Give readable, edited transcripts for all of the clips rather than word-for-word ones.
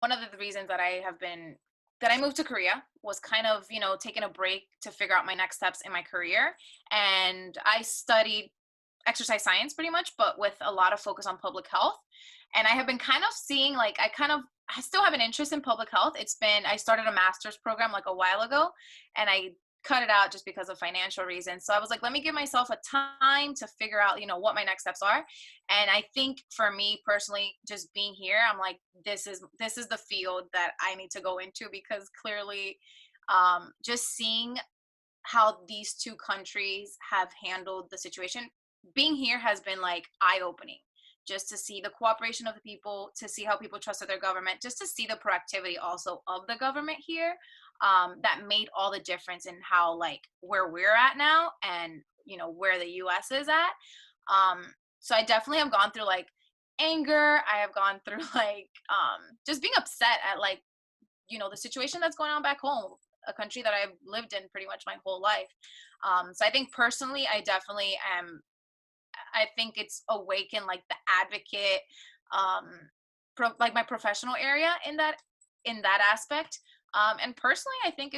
one of the reasons that I moved to Korea was kind of, taking a break to figure out my next steps in my career. And I studied exercise science pretty much, but with a lot of focus on public health. And I have been kind of seeing, like, I still have an interest in public health. I started a master's program like a while ago, and I cut it out just because of financial reasons. So I was like, let me give myself a time to figure out, what my next steps are. And I think for me personally, just being here, I'm like, this is the field that I need to go into, because clearly, just seeing how these two countries have handled the situation, being here has been like eye opening, just to see the cooperation of the people, to see how people trusted their government, just to see the proactivity also of the government here, that made all the difference in how, like, where we're at now, and where the US is at. So I definitely have gone through, like, anger. I have gone through like, just being upset at, like, the situation that's going on back home, a country that I've lived in pretty much my whole life. So I think personally, I definitely am. I think it's awakened, like, the advocate, like, my professional area in that aspect. And personally, I think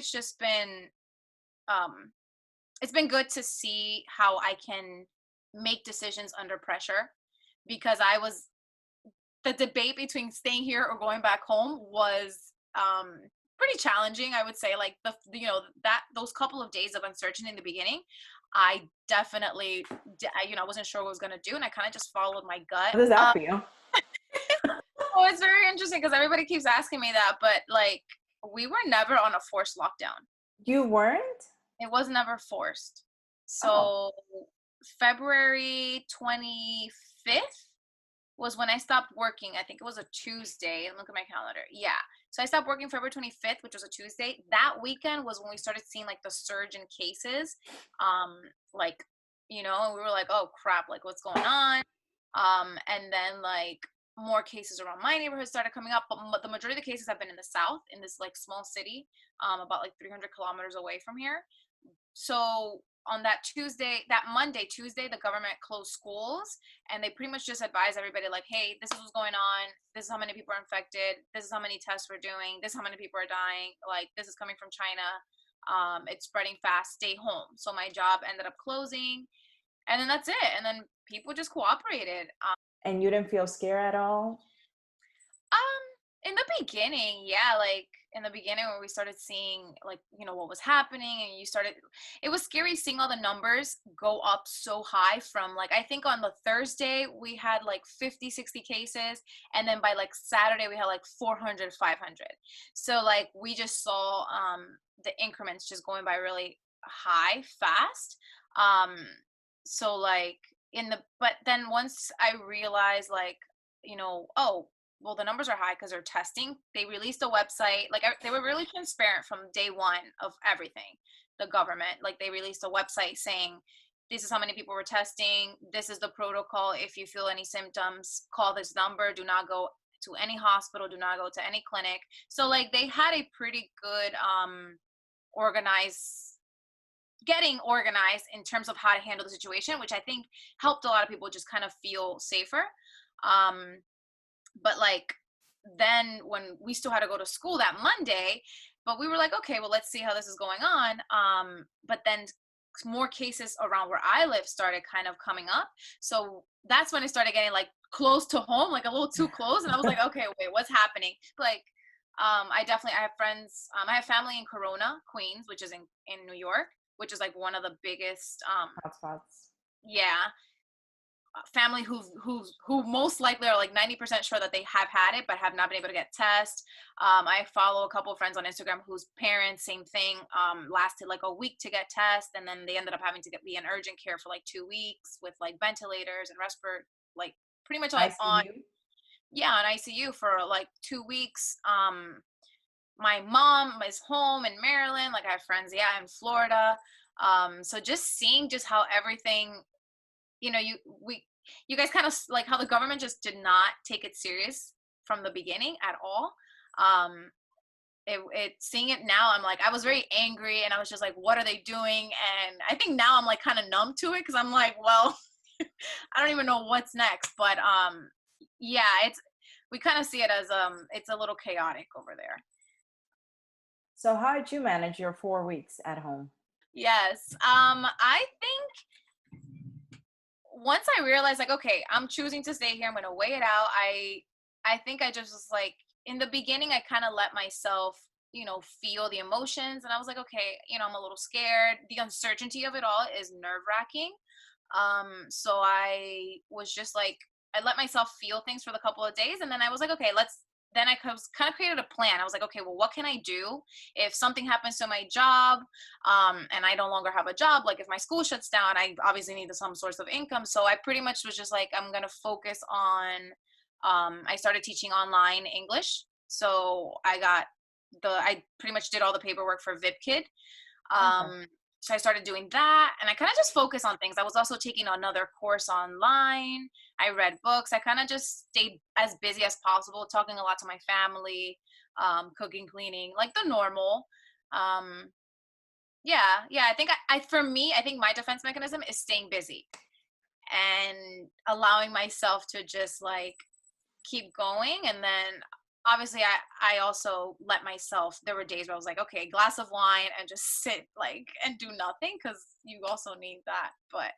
um, it's been good to see how I can make decisions under pressure, because the debate between staying here or going back home was, pretty challenging, I would say. Like, that those couple of days of uncertainty in the beginning, I definitely, I wasn't sure what I was gonna do, and I kind of just followed my gut. How does that feel? Oh, it's very interesting because everybody keeps asking me that, but, like, we were never on a forced lockdown. You weren't? It was never forced. Oh, So February 25th was when I stopped working. I think it was a Tuesday. Look at my calendar. Yeah. So I stopped working February 25th, which was a Tuesday. That weekend was when we started seeing, like, the surge in cases. Like, and we were like, oh crap, like, what's going on? And then, like, more cases around my neighborhood started coming up, but the majority of the cases have been in the south, in this, like, small city, about like 300 kilometers away from here. So on that Monday, Tuesday, the government closed schools, and they pretty much just advised everybody, like, hey, this is what's going on. This is how many people are infected. This is how many tests we're doing. This is how many people are dying. Like, this is coming from China. It's spreading fast. Stay home. So my job ended up closing, and then that's it. And then people just cooperated. and you didn't feel scared at all? In the beginning, yeah, like, in the beginning when we started seeing, like, what was happening, and it was scary seeing all the numbers go up so high from, like, I think on the Thursday we had like 50, 60 cases, and then by like Saturday we had like 400, 500. So, like, we just saw, the increments just going by really high, fast. Um, so, like, but then once I realized, like, oh, well, the numbers are high because they're testing. They released a website. Like, they were really transparent from day one of everything. The government, like, they released a website saying, this is how many people were testing. This is the protocol. If you feel any symptoms, call this number. Do not go to any hospital. Do not go to any clinic. So, like, they had a pretty good, organized getting organized in terms of how to handle the situation, which I think helped a lot of people just kind of feel safer. Um, but, like, then when we still had to go to school that Monday, but we were like, okay, well, let's see how this is going on. But then more cases around where I live started kind of coming up. So that's when it started getting, like, close to home, like a little too close. And I was like, okay, wait, what's happening? Like, I have friends, I have family in Corona, Queens, which is in New York, which is like one of the biggest, Hotspots. yeah, family who most likely are like 90% sure that they have had it but have not been able to get tests. I follow a couple of friends on Instagram whose parents, same thing, lasted like a week to get tests, and then they ended up having to be in urgent care for like 2 weeks with like ventilators and respiratory, like, pretty much like on, ICU? yeah, on ICU for like 2 weeks. My mom is home in Maryland. Like, I have friends, yeah, in Florida. So just seeing just how everything, you know, you guys kind of, like, how the government just did not take it serious from the beginning at all. Um, seeing it now, I'm like, I was very angry, and I was just like, what are they doing? And I think now I'm like kind of numb to it, because I'm like, well, I don't even know what's next. But yeah, it's we kind of see it as it's a little chaotic over there. So how did you manage your 4 weeks at home? Yes. I think once I realized like, okay, I'm choosing to stay here, I'm gonna weigh it out. I think I just was like, in the beginning I kind of let myself, feel the emotions, and I was like, okay, I'm a little scared. The uncertainty of it all is nerve wracking. So I was just like, I let myself feel things for the couple of days, and then I was like, okay, then I kind of created a plan. I was like, okay, well, what can I do if something happens to my job, and I no longer have a job? Like if my school shuts down, I obviously need some source of income. So I pretty much was just like, I'm gonna focus on. I started teaching online English, so I pretty much did all the paperwork for VipKid. Okay. So I started doing that, and I kind of just focused on things. I was also taking another course online. I read books. I kind of just stayed as busy as possible, talking a lot to my family, cooking, cleaning, like the normal. Um, yeah. I think for me, I think my defense mechanism is staying busy and allowing myself to just like keep going. And then obviously I also let myself, there were days where I was like, okay, glass of wine and just sit like and do nothing, because you also need that. But